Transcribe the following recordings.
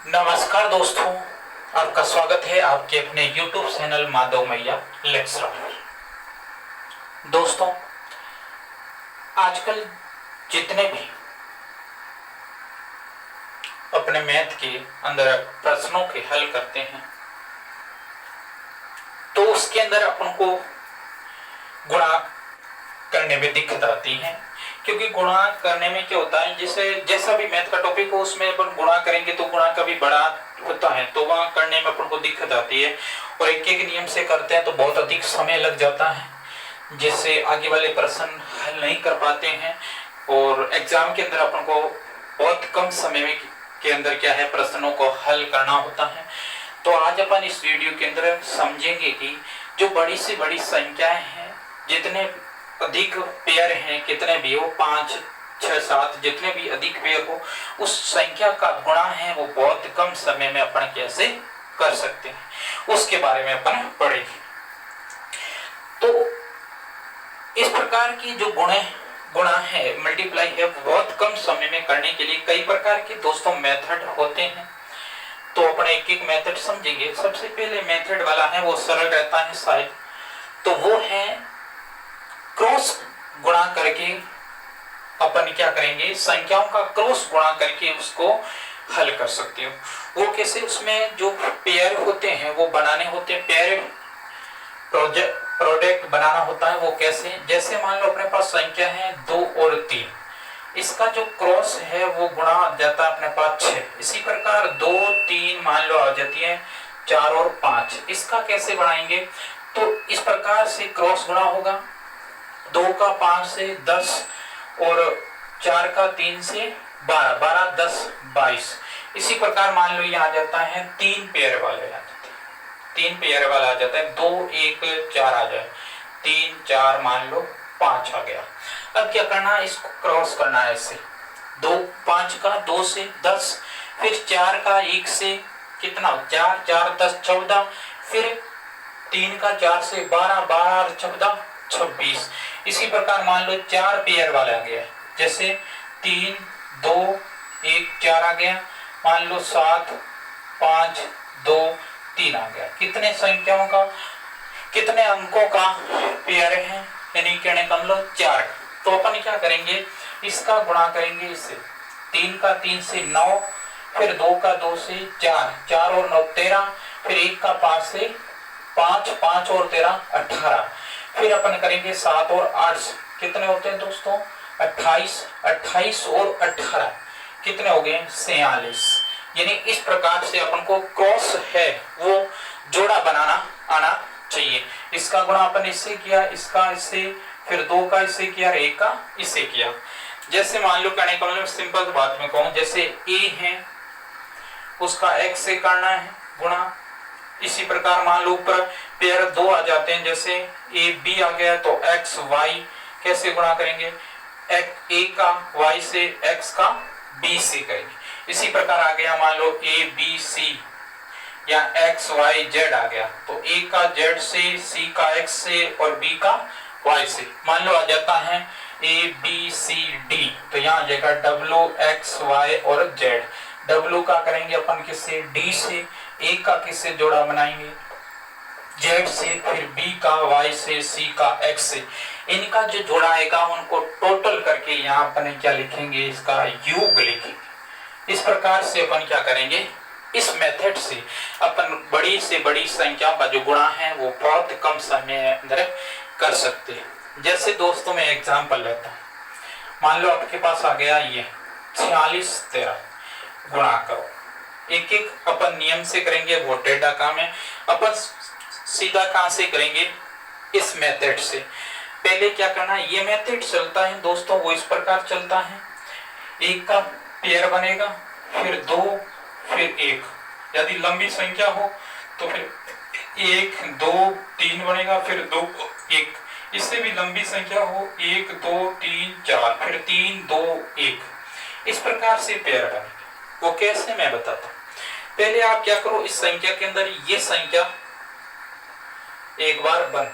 नमस्कार दोस्तों, आपका स्वागत है आपके अपने YouTube चैनल माधव मैया लेक्चरर। दोस्तों, आजकल जितने भी अपने मैथ के अंदर प्रश्नों के हल करते हैं तो उसके अंदर अपन को गुणा करने में दिक्कत आती है, क्योंकि गुणा करने में क्या होता है, जैसे जैसा भी मैथ का टॉपिक हो उसमें अपन गुणा करेंगे तो गुणा कभी बड़ा होता है तो वहां करने में अपन को दिक्कत आती है और एक एक नियम से करते हैं तो बहुत अधिक समय लग जाता है, जिससे आगे वाले प्रश्न हल नहीं कर पाते हैं और एग्जाम के अंदर अपन को बहुत कम समय में के अंदर क्या है प्रश्नों को हल करना होता है। तो आज अपन इस वीडियो के अंदर समझेंगे कि जो बड़ी से बड़ी संख्याएं हैं, जितने अधिक पेयर हैं, कितने भी हो 5, 6, 7 जितने भी अधिक पेयर हो, उस संख्या का गुणा है वो बहुत कम समय में अपन कैसे कर सकते हैं उसके बारे में अपन पढ़ेंगे। तो इस प्रकार की जो गुणा है, मल्टीप्लाई है, बहुत कम समय में करने के लिए कई प्रकार के दोस्तों मेथड होते हैं। तो अपन एक एक मेथड समझेंगे। सबसे पहले मेथड वाला है वो सरल रहता है शायद, तो वो है क्रॉस गुणा करके अपन क्या करेंगे, संख्याओं का क्रॉस गुणा करके उसको हल कर सकते हो। वो कैसे, उसमें जो पेयर होते हैं वो बनाने होते हैं, पेयर प्रोडक्ट बनाना होता है। वो कैसे, जैसे मान लो अपने पास संख्या है 2 और 3, इसका जो क्रॉस है वो गुणा आ जाता है अपने पास 6। इसी प्रकार 2, 3 मान लो आ जाती है 4 और 5, इसका कैसे बनाएंगे, तो इस प्रकार से क्रॉस गुणा होगा। 2 का 5 से 10 और 4 का 3 से 12, 12, 10, 22। इसी प्रकार मान लो ये आ जाता है 3 पेयर वाले आ जाते हैं, 3 पेयर वाला आ जाता है, 2, 1, 4 आ जाए, 3, 4 मान लो 5 आ गया। अब क्या करना है, इसको क्रॉस करना है ऐसे। 2, 5 का 2 से 10, फिर 4 का 1 से कितना, 4, 4, 10, 14, फिर 3 का 4 से 12, 12, 14, 26। इसी प्रकार मान लो 4 पेयर वाला आ गया, जैसे 3, 2, 1, 4 आ गया, मान लो 7, 5, 2, 3 आ गया। कितने संख्याओं का, कितने अंकों का पेयर है, यानी कहने का मतलब 4। तो अपन क्या करेंगे, इसका गुणा करेंगे इससे। 3 का 3 से 9, फिर 2 का 2 से 4, 4 और 9 13, फिर 1 का 5 से 5, 5 और 13 18, फिर अपन करेंगे 7 और 8, कितने होते हैं दोस्तों 28, 28 और 18 कितने हो गए 46। यानी इस प्रकार से अपन को क्रॉस है वो जोड़ा बनाना आना चाहिए। इसका गुणा अपन इससे किया, इसका इससे, फिर 2 का इससे किया, 1 का इससे किया। जैसे मान लो कहने का मतलब सिंपल बात में कहूं, जैसे a है उसका x से करना है गुणा। इसी प्रकार मान लो ऊपर पेयर 2 आ जाते हैं, जैसे a b आ गया तो x y कैसे गुणा करेंगे, a का y से, x का b से करेंगे। इसी प्रकार आ गया मान लो a b c या x y z आ गया, तो a का z से, c का x से और b का y से। मान लो आ जाता है a b c d, तो यहाँ आ जाएगा w x y और z। w का करेंगे अपन किससे, d से, a का किससे जोड़ा बनाएंगे, z से, फिर b का y से, c का x से। इनका जो जोड़ा आएगा उनको टोटल करके यहाँ अपन क्या लिखेंगे, इसका योग लिखेंगे। इस प्रकार से अपन क्या करेंगे, इस मेथड से अपन बड़ी से बड़ी संख्या का जो गुणा है वो बहुत कम समय अंदर कर सकते हैं। जैसे दोस्तों मैं एग्जांपल लेता हूँ, मान लो आपके पास आ गया ये 46 13, गुणा करो। एक एक अपन नियम से करेंगे, वो टेढ़ा काम है। अपन सीधा कहां से करेंगे, इस मेथड से। पहले क्या करना, ये मेथड चलता है दोस्तों वो इस प्रकार चलता है, एक का पेयर बनेगा, फिर 2, फिर 1। यदि लंबी संख्या हो तो फिर 1, 2, 3 बनेगा, फिर 2, 1। इससे भी लंबी संख्या हो 1, 2, 3, 4, फिर 3, 2, 1। इस प्रकार से पेयर बनेगा। वो कैसे मैं बताता हूँ। पहले आप क्या करो, इस संख्या के अंदर ये संख्या एक बार बन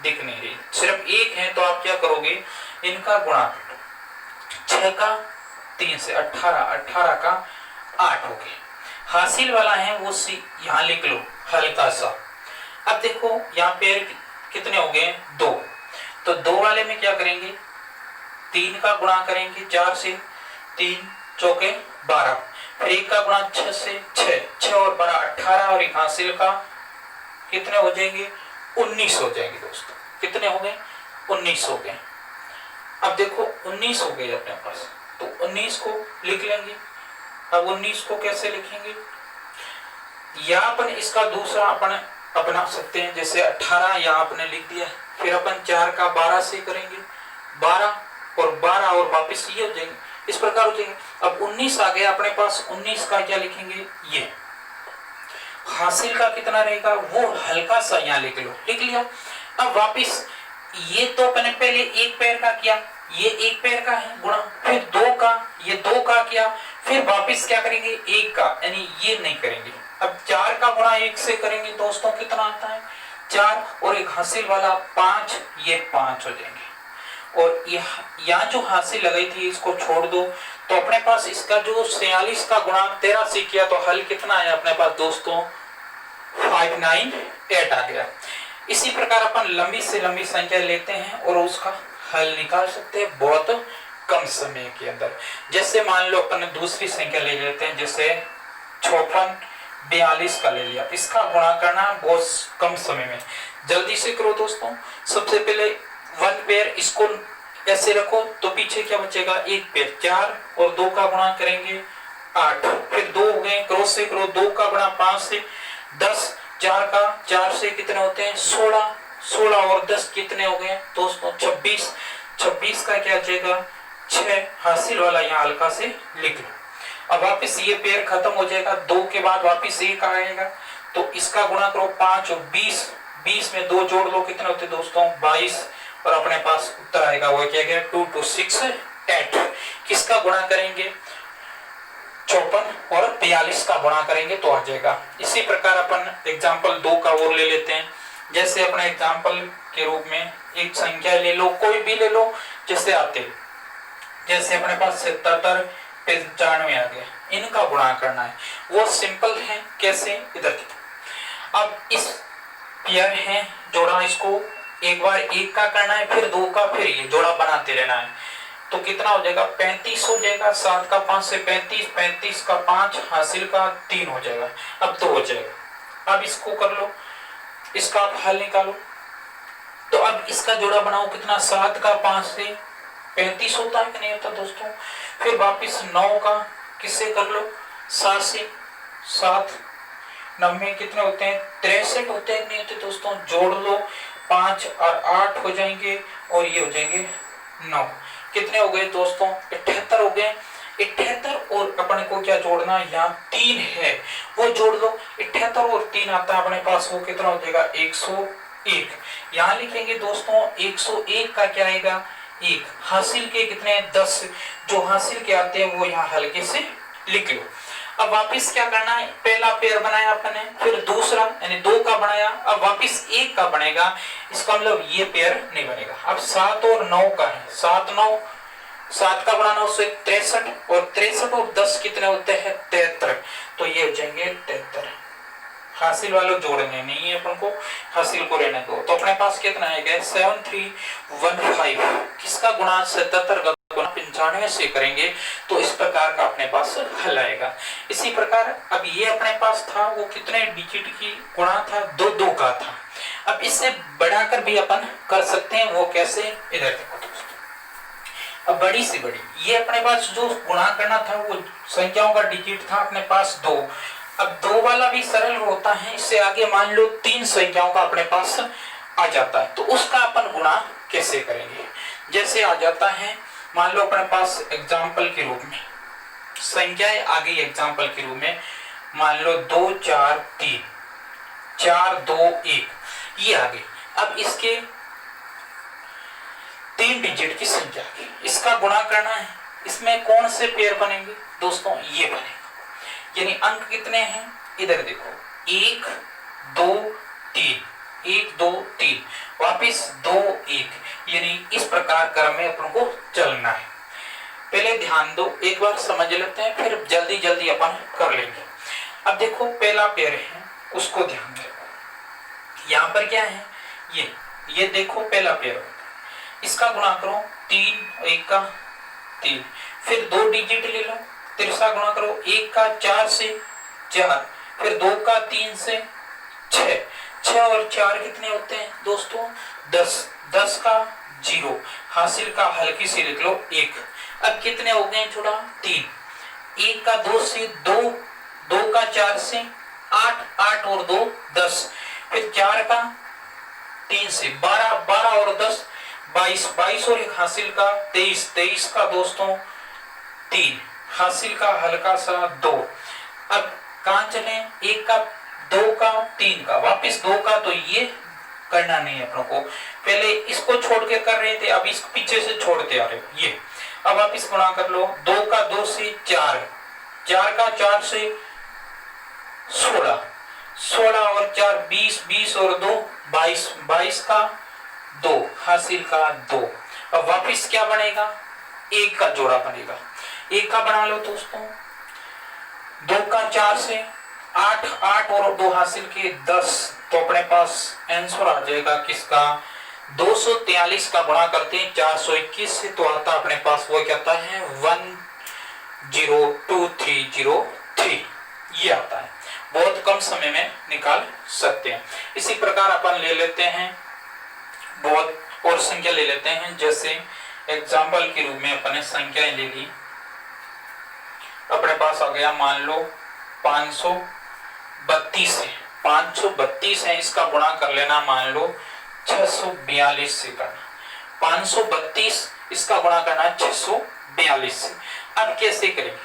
दिख नहीं रही, सिर्फ 1 है, तो आप क्या करोगे, इनका गुणा करो। 6 का 3 से 18, 18 का 8 हो गए। हासिल वाला है वो यहाँ लिख लो हल्का सा। अब देखो यहाँ पेड़ कितने हो गए, 2, तो 2 वाले में क्या करेंगे, 3 का गुणा करेंगे 4 से, 3 चौके 12, फिर 1 का गुणा 6 से 6, 6 और 12 18, और एक हासिल का कितने हो जाएंगे, 19 हो जाएंगे दोस्तों। कितने हो गए, 19 हो गए। अब देखो 19 हो गए अपने पास, तो 19 को लिख लेंगे। अब 19 को कैसे लिखेंगे, या अपन इसका दूसरा अपन अपना सकते हैं, जैसे 18 यहाँ आपने लिख दिया, फिर अपन 4 का 12 से करेंगे, 12 और 12 और वापस ये हो जाएंगे, इस प्रकार हो जाएंगे। अब 19 आ गया अपने पास, 19 का क्या लिखेंगे, ये हासिल का कितना रहेगा, वो हल्का सा यहाँ लिख लो, लिख लिया। अब वापिस ये तो अपने पहले एक पैर का किया, ये एक पैर का है गुणा, फिर 2 का, ये 2 का किया, फिर वापिस क्या करेंगे, 1 का, यानी ये नहीं करेंगे। अब 4 का गुणा 1 से करेंगे दोस्तों, कितना आता है 4, और एक हासिल वाला 5, ये 5 हो जाएंगे। और यहाँ जो हासिल लगाई थी इसको छोड़ दो, तो अपने पास इसका जो 46 का गुणा 13 से किया, तो हल कितना आया अपने पास दोस्तों, 598 आ गया। इसी प्रकार अपन लंबी से लंबी संख्या लेते हैं और उसका हल निकाल सकते हैं बहुत कम समय के अंदर। जैसे मान लो अपन दूसरी संख्या ले लेते हैं, जैसे 56 42 का ले लिया, इसका गुणा करना बहुत कम समय में, जल्दी से करो दोस्तों। सबसे पहले 1 पेयर इसको ऐसे रखो, तो पीछे क्या बचेगा, 1 पेयर, 4 और 2 का गुणा करेंगे 8, फिर 2 हो गए, क्रॉस से करो, 2 का गुणा 5 से 10, 4 का 4 से कितने होते हैं 16, 16 और 10 कितने हो गए दोस्तों 26, 26 का क्या बचेगा 6, हासिल वाला यहाँ हल्का से लिख लो। अब वापस ये पेयर खत्म हो जाएगा, 2 के बाद वापस 1 आएगा, तो इसका गुणा करो 5 और 20, 20 में 2 जोड़ लो, कितने होते दोस्तों 22, और अपने पास उत्तर आएगा वो क्या गया 2 2 6 8। किसका गुणा करेंगे 54 और 42 का गुणा करेंगे तो आ जाएगा। इसी प्रकार अपन एग्जाम्पल 2 का और ले लेते हैं। जैसे अपने एग्जाम्पल के रूप में एक संख्या ले लो, कोई भी ले लो, जैसे आते, जैसे अपने पास 77 95 आ गया, इनका गुणा करना है, वो सिंपल है। कैसे, इधर देखो, अब इस पेयर है जोड़ा, इसको एक बार 1 का करना है, फिर 2 का, फिर ये जोड़ा बनाते रहना है, तो कितना हो जाएगा 35 हो जाएगा, 7 का 5 से 35, 35 का 5, हासिल का 3 हो जाएगा, अब 2 हो जाएगा। अब इसको कर लो, इसका आप हल निकालो, तो अब इसका जोड़ा बनाओ, कितना 7 का 5 से 35 होता है कि नहीं होता दोस्तों। फिर वापिस 9 का किससे कर लो, 7 से, 7 9 कितने होते हैं 63 होते हैं नहीं होते दोस्तों, जोड़ लो, 5 और 8 हो जाएंगे, और ये हो जाएंगे 9, कितने हो गए दोस्तों 78 हो गए। 78 और अपने को क्या जोड़ना है, यहाँ 3 है वो जोड़ लो, 78 और 3 आता है अपने पास, वो कितना हो जाएगा 101। यहाँ लिखेंगे दोस्तों 101 का क्या आएगा 1, हासिल के कितने 10, जो हासिल के आते हैं वो यहाँ हल्के से लिख लो। अब वापिस क्या करना है, पहला पेयर बनाया अपने, फिर दूसरा यानी 2 का बनाया, अब वापिस 1 का बनेगा, इसका मतलब ये पेयर नहीं बनेगा। अब 7 और 9 का है, 7 9, 7 का बनाना उससे 63, और 63 और 10 कितने होते हैं 73, तो ये हो जाएंगे 73। हासिल वालों जोड़ने नहीं है अपन को, हासिल को रहने दो। तो अपने पास कितना आएगा 7315। किसका गुणा 77 का गुणा 95 से करेंगे तो इस प्रकार का अपने पास हल आएगा। इसी प्रकार अब ये अपने पास था वो कितने डिजिट की गुणा था 2 2 का था। अब इससे बढ़ाकर भी अपन कर सकते हैं, वो कैसे, इधर देखो दोस्तों। अब बड़ी से बड़ी ये अपने पास जो गुणा करना था वो संख्याओं का डिजिट था अपने पास 2। अब 2 वाला भी सरल होता है, इससे आगे मान लो 3 संख्याओं का अपने पास आ जाता है, तो उसका अपन गुणा कैसे करेंगे। जैसे आ जाता है मान लो अपने पास एग्जाम्पल के रूप में संख्याएं आ गई, एग्जाम्पल के रूप में मान लो 2 4 3, 4 2 1 ये आ गई। अब इसके 3 डिजिट की संख्या आ गई, इसका गुणा करना है। इसमें कौन से पेयर बनेंगे दोस्तों, ये बनेगा। यानी अंक कितने हैं, इधर देखो 1 2 3, 1 2 3, वापिस 2 1, यानी इस प्रकार क्रम में अपन को चलना है। पहले ध्यान दो, एक बार समझ लेते हैं, फिर जल्दी जल्दी अपन कर लेंगे। अब देखो पहला पेयर है उसको ध्यान दो, यहाँ पर क्या है ये देखो पहला पेयर होता है, इसका गुणा करो 3 1 का 3, फिर 2 डिजिट ले लो, तिरछा गुणा करो 1 का 4 से 4, फिर 2 का 3 से 6, 6 और 4 कितने होते हैं दोस्तों 10, 10 का 0, हासिल का हल्की से लिख लो 1। अब कितने हो गए छोड़ा 3, 1 का 2 से 2, 2 का 4 से 8, 8 और 2 10, फिर 4 का 3 से 12, 12 और 10 22, 22 और 1 हासिल का 23, 23 का दोस्तों 3, हासिल का हल्का सा 2। अब कहां चले 1 का 2 का 3 का, वापिस 2 का, तो ये करना नहीं है अपनों को, पहले इसको छोड़ के कर रहे थे, अब इसको पीछे से छोड़ते आ रहे हो ये। अब आप इस गुणा कर लो, 2 का 2 से 4, 4 का 4 से 16, 16 और 4 20, 20 और 2 22, 22 का 2, हासिल का 2। अब वापिस क्या बनेगा 1 का जोड़ा बनेगा, 1 का बना लो दोस्तों, 2 का 4 से 8, 8 और 2 हासिल के 10, तो अपने पास आंसर आ जाएगा किसका 243 का गुणा करते हैं 421 से, तो आता अपने पास वो क्या आता है 102303, ये आता है, बहुत कम समय में निकाल सकते हैं। इसी प्रकार अपन ले लेते हैं बहुत और संख्या ले लेते हैं, जैसे एग्जाम्पल के रूप में अपने संख्याएं ले ली, अपने पास आ गया मान लो 532 है, 532 है, इसका गुणा कर लेना मान लो 642 से करना, 532 इसका गुणा करना 642 से। अब कैसे करेंगे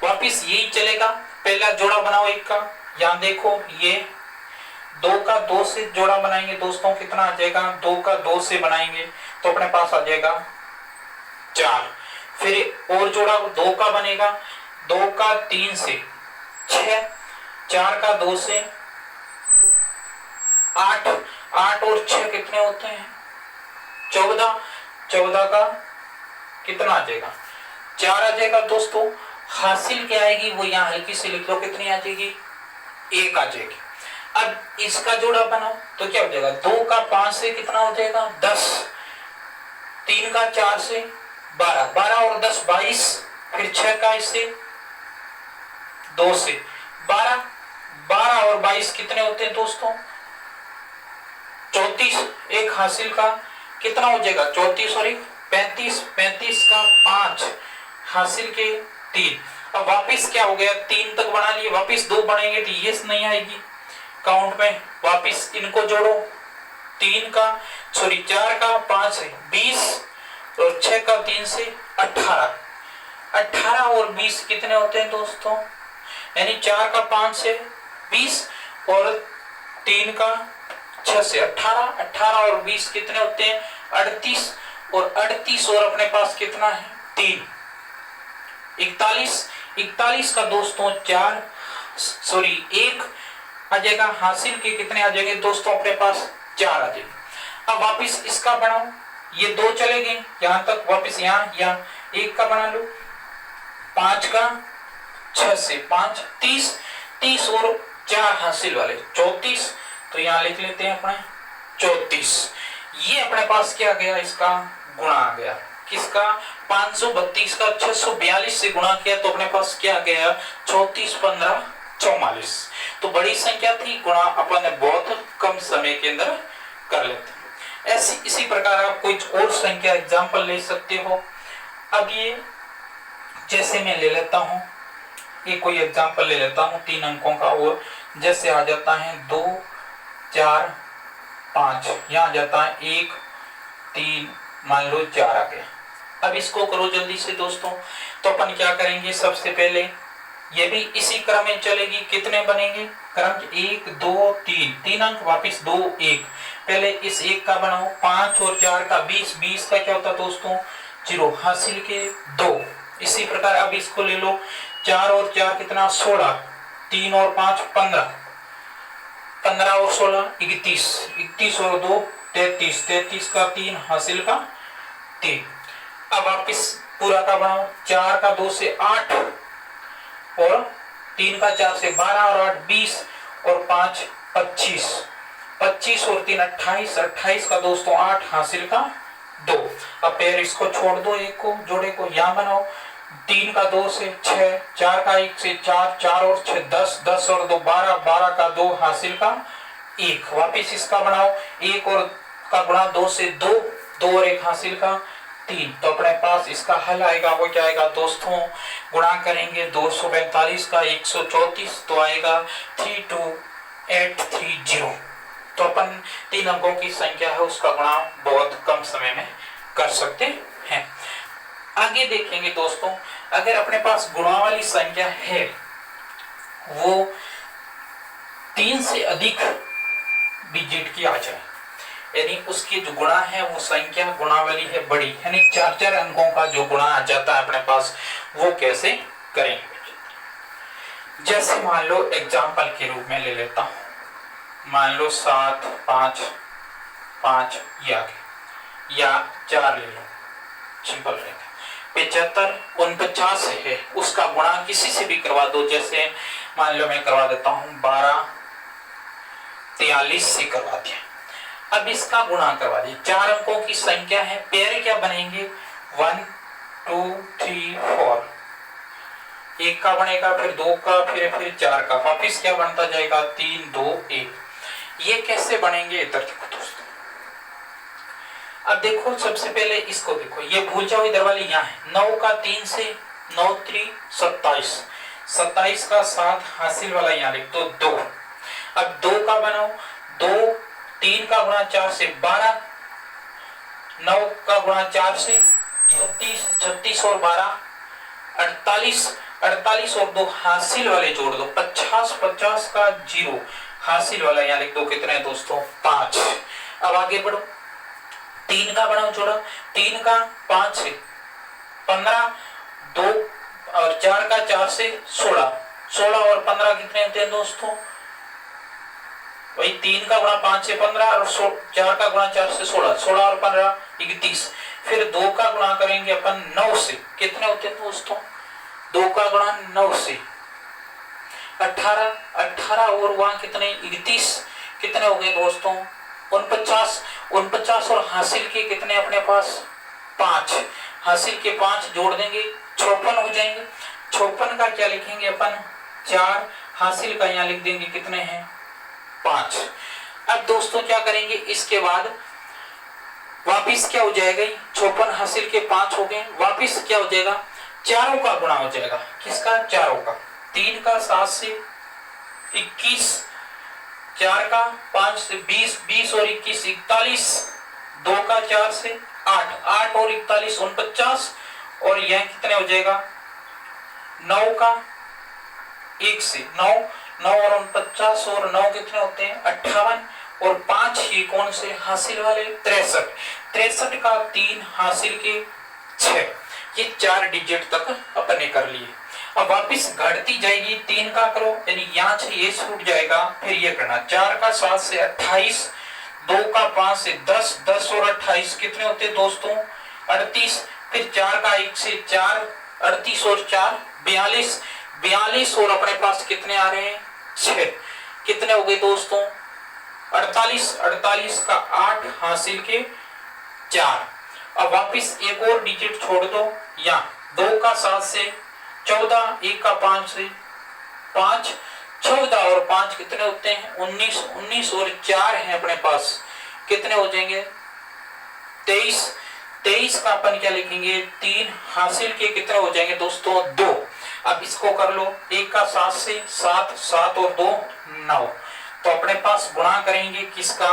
वापिस यही चलेगा, पहला जोड़ा बनाओ 1 का, यहां देखो ये 2 का 2 से जोड़ा बनाएंगे दोस्तों, कितना आ जाएगा 2 का 2 से बनाएंगे तो अपने पास आ जाएगा 4, फिर और जोड़ा 2 का बनेगा, 2 का 3 से 6, 4 का 2 से 8, 8 और 6 कितने होते हैं 14, 14 का कितना आ जाएगा 4 आ जाएगा दोस्तों, हासिल क्या आएगी वो यहाँ हल्की से लिख लो, कितनी आ जाएगी 1 आ जाएगी। अब इसका जोड़ा बनाओ तो क्या हो जाएगा, 2 का 5 से कितना हो जाएगा 10, 3 का 4 से 12, 12 और 10 22, फिर 6 का इससे 2 से 12, 12 और 22 कितने होते हैं दोस्तों 34, एक हासिल का कितना हो जाएगा 34 और 1 35, 35 का 5, हासिल के 3। अब वापिस क्या हो गया 3 तक बना लिए, वापिस 2 बढ़ेंगे तो ये नहीं आएगी काउंट में, वापिस इनको जोड़ो 3 का 4 का 5 से 20 और 6 का 3 से 18, 18 और 20 कितने होते हैं दोस्तों, यानी 4 का 5 से 20 और 3 का 6 से 18, 18 और 20 कितने होते हैं 38, और 38 और अपने पास कितना है 3, 41, 41 का दोस्तों 1 आ जाएगा, हासिल के कितने आ जाएंगे दोस्तों अपने पास 4 आ जाएंगे। अब वापिस इसका बनाओ, ये 2 चले गए यहां तक, वापिस यहाँ 1 का बना लो, 5 का 6 से 5 30, 30 और 4 हासिल वाले 34, तो यहाँ लिख लेते हैं अपने 34, ये अपने पास क्या गया इसका गुणा आ गया, किसका 532 का 642 से गुणा किया तो अपने पास क्या गया 34 15 44, तो बड़ी संख्या थी, गुणा अपन ने बहुत कम समय के अंदर कर लेते हैं। ऐसी इसी प्रकार आप कोई और संख्या एग्जांपल ले सकते हो। अब ये जैसे मैं ले लेता हूँ, ये कोई एग्जांपल ले लेता हूँ 3 अंकों का, और जैसे आ जाता है 2 4 5, यहाँ जाता है 1 3, मान लो 4 आ गया। अब इसको करो जल्दी से दोस्तों, तो अपन क्या करेंगे सबसे पहले ये भी इसी क्रम में चलेगी, कितने बनेंगे क्रम 1 2 3, 3 अंक वापिस 2 1, पहले इस 1 का बनाओ, 5 और 4 का 20, 20 का क्या होता दोस्तों 0, हासिल के 2। इसी प्रकार अब इसको ले लो, 4 और 4 कितना 16, 3 और 5 15, 15 और 16 31, 31 और 2 33, 33 का 3 हासिल का 3। अब वापिस पूरा का बनाओ, 4 का 2 से 8 और 3 का 4 से 12 और 8 20 और 5 25, 25 और 3 28, 28 का दोस्तों 8 हासिल का 2। अब पेयर इसको छोड़ दो, एक को जोड़े को यहाँ बनाओ, 3 का 2 से 6, 4 का 1 से 4, 4 और 6 10, 10 और 2 12, 12 का 2 हासिल का 1। वापिस इसका बनाओ, 1 और का गुणा 2 से 2, 2 और 1 हासिल का 3। तो अपने पास इसका हल आएगा, वो क्या आएगा दोस्तों, गुणा करेंगे 245 का 134, तो आएगा 32830। तो अपन 3 अंकों की संख्या है उसका गुणा बहुत कम समय में कर सकते हैं। आगे देखेंगे दोस्तों, अगर अपने पास गुणा वाली संख्या है वो 3 से अधिक डिजिट की आ जाए, यानी उसकी जो गुणा है वो संख्या गुणा वाली है बड़ी, यानी 4-4 अंकों का जो गुणा आ जाता है अपने पास, वो कैसे करेंगे। जैसे मान लो एग्जाम्पल के रूप में ले लेता हूं, मान लो 7 5 5 या 4 ले लो, सिंपल रहेगा। 75 49 है, उसका गुणा किसी से भी करवा दो, जैसे मान लो मैं करवा देता हूं 12 43 से करवा दिया। अब इसका गुणा करवा दिया, 4 अंकों की संख्या है, पेयर क्या बनेंगे 1 2 3 4, 1 का बनेगा, फिर 2 का, फिर 4 का, वापिस क्या बनता जाएगा 3 2 1। ये कैसे बनेंगे इधर देखो दोस्तों। अब देखो सबसे पहले इसको देखो, ये भूल जाओ इधर वाली यहाँ है, 9 का 3 से 9 3 27, 27 का 7 हासिल वाला यहाँ लिख दो 2। अब 2 का बनाओ, 2 3 का गुणा 4 से 12, 9 का गुणा 4 से 36, 36 और 12 48, 48 और 2 हासिल वाले जोड़ दो 50, 50 का 0 हासिल वाला यहाँ लिख दो, कितने दोस्तों 5। अब आगे बढ़ो, 3 का बनाओ जोड़ा, 3 का 5 से 15, 2 और 4 का 4 से 16, 16 और 15 कितने होते हैं दोस्तों, वही 3 का गुणा 5 से 15 और 4 का गुणा 4 से 16, 16 और 15 31। फिर 2 का गुणा करेंगे अपन 9 से, कितने होते हैं दोस्तों, 2 का गुणा 9 से 18, 18 और वहां कितने 31, कितने हो गए दोस्तों 49, 49 और हासिल के कितने अपने पास 5, हासिल के 5 जोड़ देंगे 56 हो जाएंगे। 56 का क्या लिखेंगे अपन 4, हासिल का यहाँ लिख देंगे कितने हैं 5। अब दोस्तों क्या करेंगे, इसके बाद वापिस क्या हो जाएगा, 56 हासिल के 5 हो गए, वापिस क्या हो जाएगा, चारों का गुणा हो जाएगा, किसका चारों का, 3 का 7 से 21, 4 का 5 से 20, 20 और 21 41, 2 का 4 से 8, 8 और 41 49, और यह कितने हो जाएगा 9 का 1 से 9, 9 और 49 और 9 कितने होते हैं 58, और 5 ही कौन से हासिल वाले 63, 63 का 3 हासिल के 6। ये 4 डिजिट तक अपने कर लिए। अब वापिस घटती जाएगी, 3 का करो यानी यहाँ से ये छूट जाएगा, फिर ये करना 4 का 7 से 28, 2 का 5 से 10, 10 और 28 कितने होते हैं दोस्तों 38, फिर 4 का 1 से 4, 38 और 4 42, 42 और अपने पास कितने आ रहे हैं 6, कितने हो गए दोस्तों 48, 48 का 8 हासिल के 4। अब वापिस एक और डिजिट छोड़ दो, यहाँ 2 का 7 से 14, 1 का 5 से 5, 14 और 5 कितने होते हैं 19, 19 और 4 है अपने पास, कितने हो जाएंगे 23, 23 का अपन क्या लिखेंगे 3 हासिल के कितने हो जाएंगे दोस्तों 2। अब इसको कर लो, 1 का 7 से 7, 7 और 2 9। तो अपने पास गुणा करेंगे किसका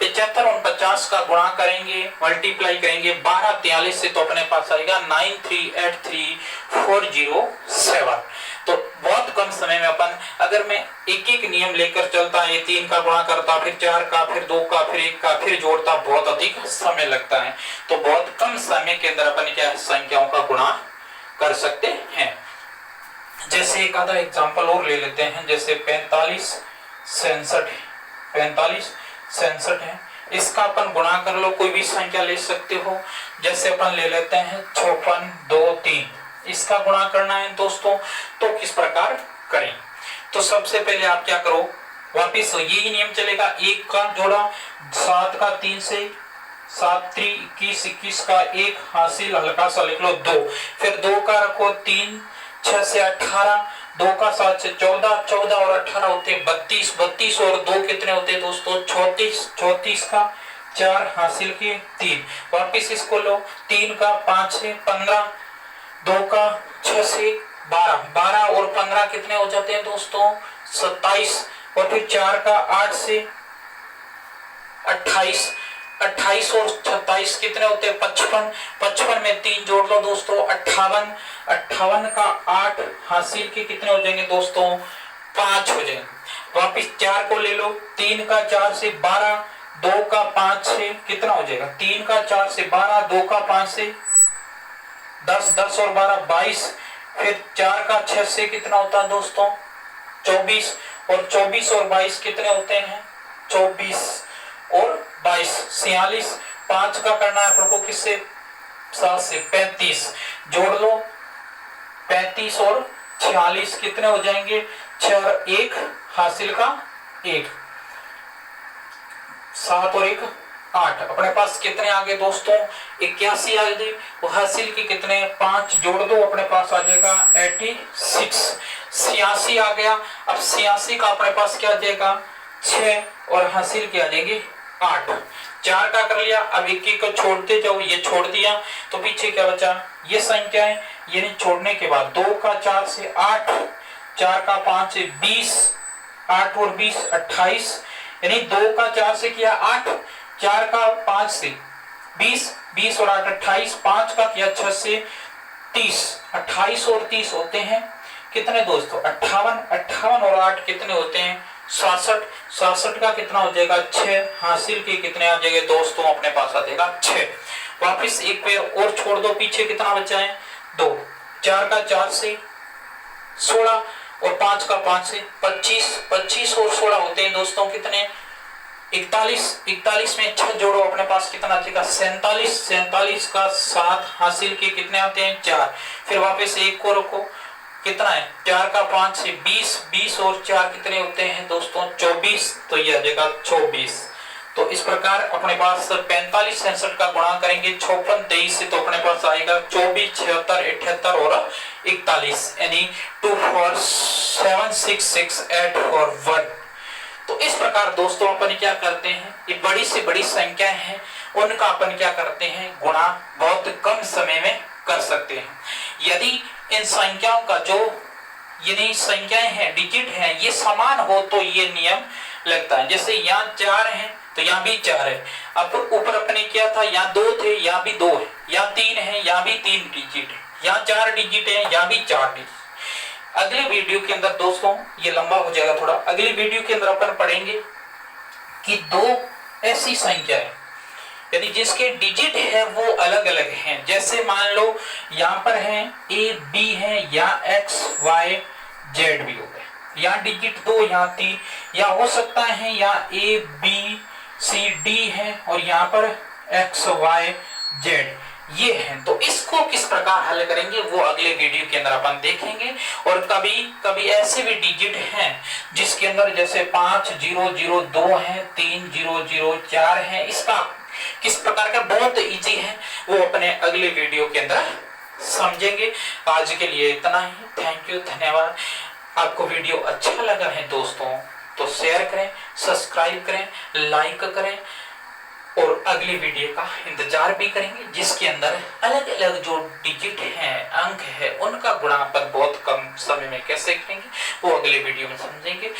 75 और 50 का गुणा करेंगे, मल्टीप्लाई करेंगे 12 43 से, तो अपने पास आएगा 9383407। तो बहुत कम समय में अपन, अगर मैं एक एक नियम लेकर चलता, ये 3 का गुणा करता, फिर 4 का, फिर 2 का, फिर 1 का, फिर जोड़ता, बहुत अधिक समय लगता है। तो बहुत कम समय के अंदर अपन क्या संख्याओं का गुणा कर सकते हैं। जैसे एक आधा एग्जाम्पल और ले लेते हैं, जैसे 45 67 45 67 है, इसका अपन गुणा कर लो, कोई भी संख्या ले सकते हो। जैसे अपन ले लेते हैं 56 2 3, इसका गुणा करना है दोस्तों, तो किस प्रकार करें। तो सबसे पहले आप क्या करो, वापिस यही नियम चलेगा, 1 का जोड़ा 7 का 3 से, 7 3 21, 21 का 1 हासिल, हल्का सा लिख लो 2, फिर 2 का रखो 3, 6 से 18, 2 का 7 से 14, 14 और 18 होते 32, 32 और 2 कितने होते दोस्तों 34, 34 का 4 हासिल के 3, वापिस इसको लो, 3 का 5 से 15, 2 का 6 से 12, 12 और 15 कितने हो जाते हैं दोस्तों 27, और फिर 4 का 8 से 28, 28 और 27 कितने होते हैं 55, 55 में 3 जोड़ लो दोस्तों 58, 58 का 8 हासिल के कितने हो जाएंगे दोस्तों 5 हो जाएंगे, वापिस 4 को ले लो, 3 का 4 से 12, 2 का 5 से कितना हो जाएगा, 3 का 4 से 12, 2 का 5 से 10, 10 और 12 22, फिर 4 का 6 से कितना होता है दोस्तों 24, और 24 और 22 कितने होते हैं 24 और 22 46, 5 का करना है आपको किससे 7 से 35, जोड़ लो 35 और 46 कितने हो जाएंगे 6 और 1 हासिल का 1, 7 और 1 8, अपने पास कितने आ गए दोस्तों 81 आ गए, वो हासिल की कितने 5 जोड़ दो अपने पास आ जाएगा 86, 86 आ गया, अब 86 का अपने पास क्या आ जाएगा 6 और हासिल के आ जाएंगे 8, 4 का कर लिया, अब 1 को छोड़ते जाओ, ये छोड़ दिया तो पीछे क्या बचा, ये संख्या है, ये नहीं छोड़ने के बाद 2 का 4 से 8, 4 का 5 से 20, 8 और 20 28, यानी 2 का 4 से किया 8, 4 का 5 से 20, 20 और 8 28, 5 का किया 6 से 30, 28 और 30 होते हैं कितने दोस्तों 58, 58 और 8 कितने होते हैं 67, 67 का कितना हो जाएगा 6 हासिल के कितने आ जाएंगे दोस्तों अपने पास आ जाएगा 6, वापिस एक पैर और छोड़ दो, पीछे कितना बचा है 2, 4 का 4 से 16 और 5 का 5 से 25, 25 और 16 होते हैं दोस्तों कितने 41, 41 में 6 जोड़ो अपने पास कितना आ जाएगा 47, 47 का 7 हासिल के कितने आते हैं 4, फिर वापस 1 को रखो कितना है 4 का 5 से 20, 20 और 4 कितने होते हैं दोस्तों 24, तो ये आ जाएगा 24। तो इस प्रकार अपने पास 45 67 का गुणा करेंगे 56 23 से, तो अपने पास आएगा 24 76 78 और 41, यानी 2 4 7 6 6 8 4 1। तो इस प्रकार दोस्तों अपन क्या करते हैं, ये बड़ी से बड़ी संख्या है उनका अपन क्या करते हैं गुणा बहुत कम समय में कर सकते हैं। यदि इन संख्याओं का जो यानी संख्याएं हैं डिजिट हैं ये समान हो तो ये नियम लगता है, जैसे यहाँ 4 है तो यहाँ भी 4 है, अब ऊपर अपने क्या था यहाँ 2 थे यहाँ भी 2 है, यहाँ 3 है यहाँ भी 3 डिजिट है, यहाँ 4 डिजिट है यहाँ भी 4 डिजिट। अगले वीडियो के अंदर दोस्तों ये लंबा हो जाएगा थोड़ा, अगली वीडियो के अंदर अपन पढ़ेंगे कि 2 ऐसी संख्या है यानी जिसके डिजिट है वो अलग अलग हैं, जैसे मान लो यहाँ पर है ए बी है या एक्स वाई जेड भी हो गए, यहाँ डिजिट 2 यहाँ 3, या हो सकता है यहाँ ए बी सी डी है और यहाँ पर एक्स वाई जेड ये है। तो इसको किस प्रकार हल करेंगे वो अगले वीडियो के अंदर अपन देखेंगे। और कभी कभी ऐसे भी डिजिट हैं जिसके अंदर जैसे 5 0 0 2 है, 3 0 0 4 है, इसका किस प्रकार का बहुत इजी है वो अपने अगले वीडियो के अंदर समझेंगे। आज के लिए इतना ही, थैंक यू, धन्यवाद। आपको वीडियो अच्छा लगा है दोस्तों तो शेयर करें, सब्सक्राइब करें, लाइक करें और अगली वीडियो का इंतजार भी करेंगे जिसके अंदर अलग अलग जो डिजिट हैं अंक है उनका गुणा पर बहुत कम समय में कैसे करेंगे वो अगले वीडियो में समझेंगे।